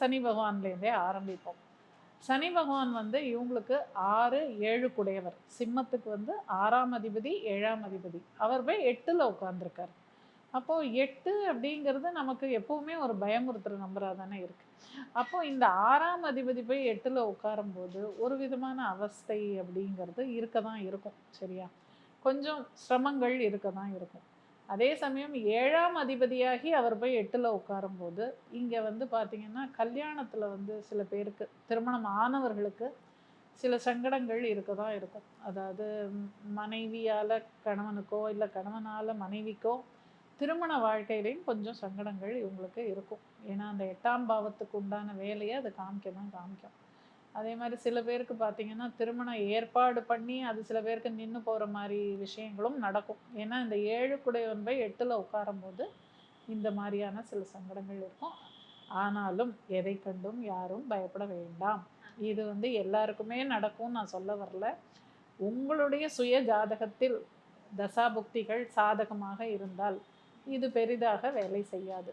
சனி பகவான்லேருந்தே ஆரம்பிப்போம். சனி பகவான் வந்து இவங்களுக்கு 6, 7 குடையவர். சிம்மத்துக்கு வந்து 6ஆம் அதிபதி, 7ஆம் அதிபதி. அவர் போய் 8ல உட்கார்ந்துருக்காரு. அப்போ 8 அப்படிங்கிறது நமக்கு எப்பவுமே ஒரு பயமுறுத்துற நம்பரா தானே இருக்கு. அப்போ இந்த 6ஆம் அதிபதி போய் 8ல உட்காரும்போது, ஒரு விதமான அவஸ்தை அப்படிங்கிறது இருக்க தான் இருக்கும். சரியா? கொஞ்சம் சிரமங்கள் இருக்க தான் இருக்கும். அதே சமயம் 7ஆம் அதிபதியாகி அவர் போய் 8ல உட்காரும்போது, இங்க வந்து பார்த்தீங்கன்னா, கல்யாணத்துல வந்து சில பேருக்கு திருமணம் ஆனவர்களுக்கு சில சங்கடங்கள் இருக்க தான் இருக்கும். அதாவது மனைவியால கணவனுக்கோ, இல்ல கணவனால மனைவிக்கோ திருமண வாழ்க்கையிலயும் கொஞ்சம் சங்கடங்கள் இவங்களுக்கு இருக்கும். ஏன்னா, அந்த 8ஆம் பாவத்துக்கு உண்டான வேலைய அது காமிக்க தான் காமிக்கும். அதே மாரி சில பேருக்கு பார்த்தீங்கன்னா, திருமணம் ஏற்பாடு பண்ணி, அது சில பேருக்கு நின்னு போற மாரி விஷயங்களும் நடக்கும். ஏன்னா, இந்த 7 குடையவன் போய் 8ல உட்காரும்போது, இந்த மாரியான சில சங்கடங்கள் இருக்கும். ஆனாலும், எதை கண்டும் யாரும் பயப்பட வேண்டாம். இது வந்து எல்லாருக்குமே நடக்கும்னு நான் சொல்ல வரல. உங்களுடைய சுய ஜாதகத்தில் தசாபுக்திகள் சாதகமாக இருந்தால், இது பெரிதாக வேலை செய்யாது.